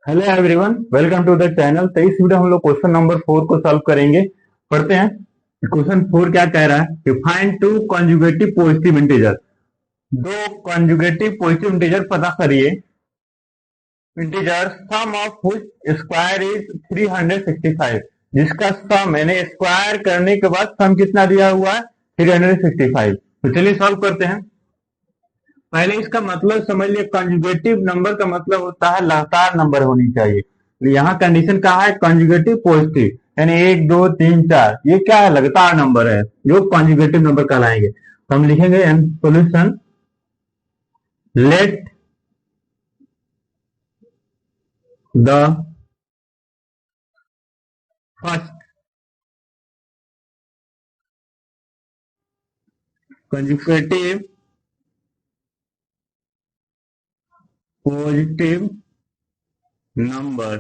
Hello everyone, welcome to the channel. तो इस video हम लोग क्वेश्चन नंबर 4 को सॉल्व करेंगे। पढ़ते हैं। क्वेश्चन 4 क्या कह रहा है कि find two conjugative positive integer. दो कॉन्जुगेटिव पॉजिटिव इंटीजर पता करिए। Integer sum of which square is 365, जिसका सम यानी स्क्वायर करने के बाद सम कितना दिया हुआ है 365। तो चलिए सॉल्व करते हैं। पहले इसका मतलब समझ लिया। कंजुगेटिव नंबर का मतलब होता है लगातार नंबर होनी चाहिए। तो यहाँ कंडीशन कहा है कंजुगेटिव पॉजिटिव, यानी 1 2 3 4, ये क्या है, लगातार नंबर है जो कंजुगेटिव नंबर कहलाएंगे। तो हम लिखेंगे solution let the first conjugative positive number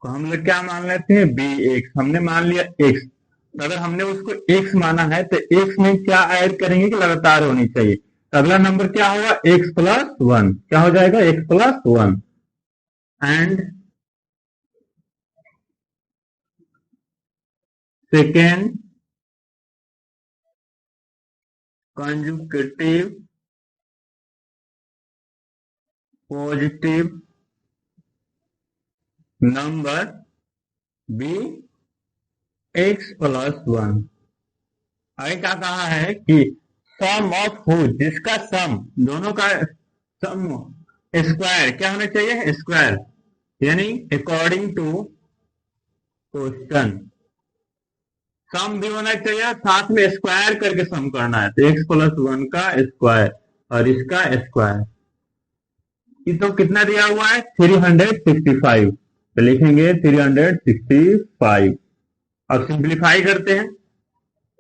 को हम लोग क्या मान लेते हैं, बी एक्स। हमने मान लिया एक्स। अगर हमने उसको एक्स माना है तो एक्स में क्या ऐड करेंगे कि लगातार होनी चाहिए। तो अगला नंबर क्या होगा, एक्स प्लस वन। क्या हो जाएगा, x plus one. And second conjugative positive number B x plus one. आगे क्या कहा है कि सम ऑफ हु, जिसका सम, दोनों का सम स्क्वायर क्या होना चाहिए, स्क्वायर, यानी अकॉर्डिंग टू क्वेश्चन सम भी होना चाहिए, साथ में स्क्वायर करके सम करना है। तो एक्स प्लस वन का स्क्वायर और इसका स्क्वायर, ये तो कितना दिया हुआ है 365। तो लिखेंगे 365। अब सिंप्लीफाई करते हैं।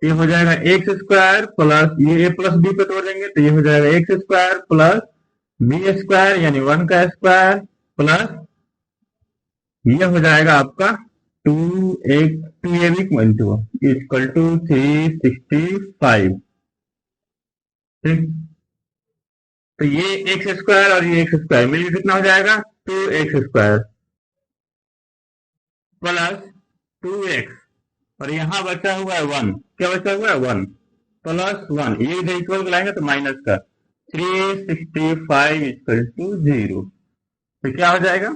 ये हो जाएगा एक्स स्क्वायर प्लस, ये ए प्लस बी पे तोड़ देंगे तो ये हो जाएगा x square plus B square यानी वन का स्क्वायर प्लस ये हो जाएगा आपका टू एक two A B equal to 365। ठीक। तो ये एक्स स्क्वायर और ये एक्स स्क्वायर मिलकर कितना हो जाएगा, two x square plus two x, और यहाँ बचा हुआ है वन। क्या बचा हुआ है, वन प्लस वन। ये इधर इक्वल लाएंगे तो माइनस का 365 इक्वल टू जीरो। तो क्या हो जाएगा,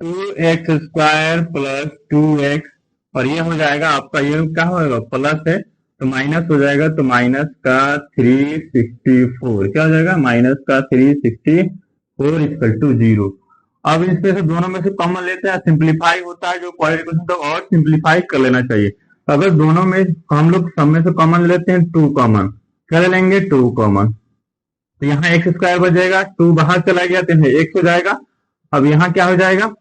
two x square plus two x, और ये हो जाएगा आपका, ये क्या होगा, प्लस है तो माइनस हो जाएगा। तो माइनस का 364, क्या हो जाएगा, माइनस का 364 इक्वल टू जीरो। अब इसमें से दोनों में से कॉमन लेते हैं, सिंप्लीफाई होता है जो क्वाड्रेटिक तो और सिंप्लीफाई कर लेना चाहिए। तो अगर दोनों में हम लोग सब में से कॉमन लेते हैं, टू कॉमन कर लेंगे, टू कॉमन। तो यहाँ एक्स स्क्वायर बचेगा, टू बाहर चला गया तो एक्स हो जाएगा। अब यहाँ क्या हो जाएगा,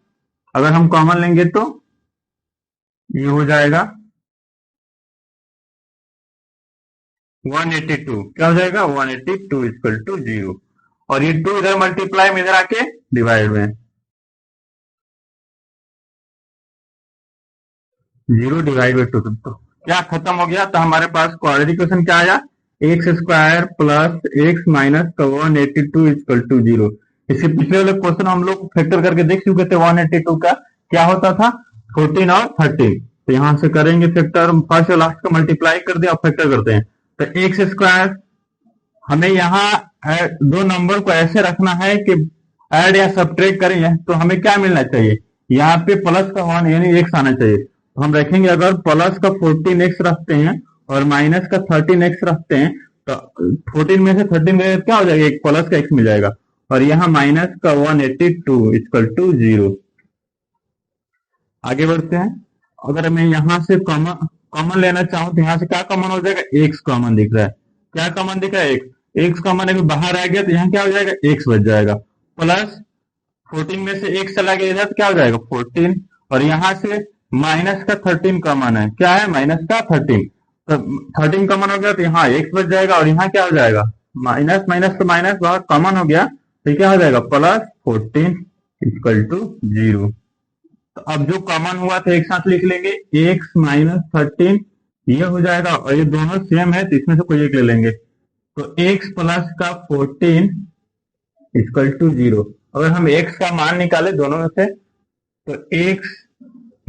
अगर हम कॉमन लेंगे तो ये हो जाएगा 182। क्या हो जाएगा, 182 इक्वल टू जीरो। और ये टू इधर मल्टीप्लाई में इधर आके डिवाइड में, जीरो डिवाइड बाई टू। तो क्या खत्म हो गया, तो हमारे पास क्वाड्रेटिक इक्वेशन क्या आया, x square plus x minus का 182 इक्वल टू जीरो। इससे पिछले वाले क्वेश्चन हम लोग फैक्टर करके देख चुके थे। 182 का क्या होता था, 14 और 13। तो यहां से करेंगे फैक्टर, फर्स्ट और लास्ट का मल्टीप्लाई कर दिया और फैक्टर करते हैं। तो एक्स स्क्वायर, हमें यहाँ दो नंबर को ऐसे रखना है कि ऐड या सब्ट्रैक्ट करें तो हमें क्या मिलना चाहिए, यहाँ पे प्लस का वन यानी एक्स आना चाहिए। तो हम रखेंगे, अगर प्लस का 14x रखते हैं और माइनस का 13x रखते हैं तो 14 में से 13 गए क्या हो जाएगा, एक प्लस का x मिल जाएगा। और यहाँ माइनस का 182 इक्वल टू जीरो। आगे बढ़ते हैं। अगर मैं यहाँ से कॉमन कॉमन लेना चाहूं तो यहाँ से क्या कॉमन हो जाएगा, एक्स कॉमन दिख रहा है। क्या कॉमन दिख रहा है, एक्स। एक्स कॉमन अभी बाहर आ गया तो यहाँ क्या हो जाएगा, एक्स बच जाएगा। प्लस 14 में से एक्स चला गया इधर तो क्या हो जाएगा 14। और यहाँ से माइनस का 13 कॉमन है, क्या है, माइनस का 13। तो 13 कॉमन हो गया तो यहाँ एक्स बच जाएगा। और यहाँ क्या हो जाएगा, माइनस माइनस तो माइनस बहुत कॉमन हो गया तो क्या हो जाएगा, प्लस 14 इक्वल टू जीरो। तो अब जो कॉमन हुआ था एक साथ लिख लेंगे, एक्स माइनस 13 ये हो जाएगा। और ये दोनों सेम है तो इसमें से कोई एक ले लेंगे। तो एक्स प्लस का 14 इक्वल टू जीरो। अगर हम x का मान निकाले दोनों में से, तो x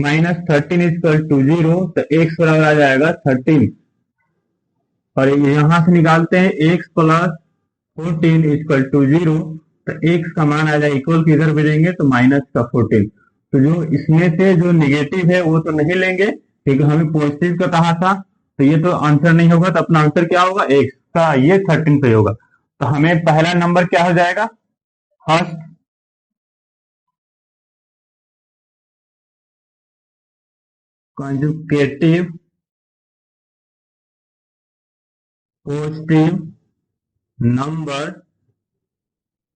माइनस 13 इक्वल टू 0, तो x बराबर आ जाएगा 13, और यहां से निकालते हैं x प्लस 14 इक्वल टू 0, तो x का मान आ जाएगा इक्वल किधर भेजेंगे, तो माइनस का 14। तो जो इसमें से जो निगेटिव है वो तो नहीं लेंगे, क्योंकि हमें पॉजिटिव का कहा था, तो ये तो आंसर नहीं होगा, तो अपना आंसर क्या होगा, x का, ये 13 पे होगा। तो हमें पहला नंबर क्या हो जाएगा, फर्स्ट कॉन्जुगेटिव पॉजिटिव नंबर,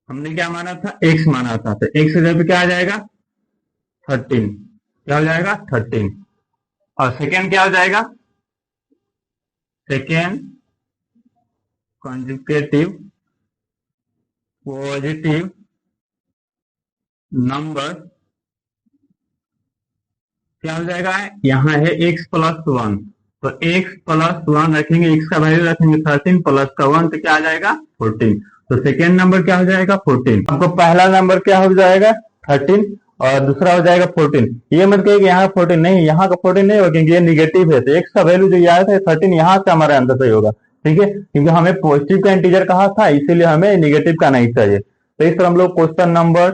हमने क्या माना था, x माना था, तो x की जगह पे क्या आ जाएगा, 13, क्या हो जाएगा 13। और सेकेंड क्या हो जाएगा, सेकेंड कॉन्जुगेटिव पॉजिटिव नंबर क्या हो जाएगा, यहाँ है x प्लस 1, तो x प्लस 1 रखेंगे, x का वैल्यू रखेंगे 13 प्लस का 1, तो क्या आ जाएगा 14। तो सेकेंड नंबर क्या हो जाएगा 14। आपको पहला नंबर क्या हो जाएगा 13 और दूसरा हो जाएगा 14। ये मत कहिए कि यहाँ 14 नहीं, यहाँ का 14 नहीं होगा, क्योंकि ये निगेटिव है, तो x का वैल्यू जो आया था 13, यहाँ से हमारा आंसर सही होगा, ठीक है, क्योंकि हमें पॉजिटिव का इंटीजर कहा था, इसीलिए हमें निगेटिव का नहीं चाहिए। तो इस तरह हम लोग क्वेश्चन नंबर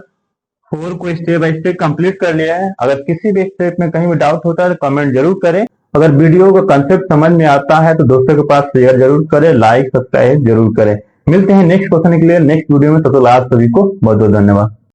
4 को स्टेप बाय स्टेप कंप्लीट कर लिया है। अगर किसी भी स्टेप में कहीं भी डाउट होता है तो कमेंट जरूर करें। अगर वीडियो का कंसेप्ट समझ में आता है तो दोस्तों के पास शेयर जरूर करें, लाइक सब्सक्राइब जरूर करें। मिलते हैं नेक्स्ट क्वेश्चन के लिए नेक्स्ट वीडियो में, तब तक आप सभी को बहुत बहुत धन्यवाद।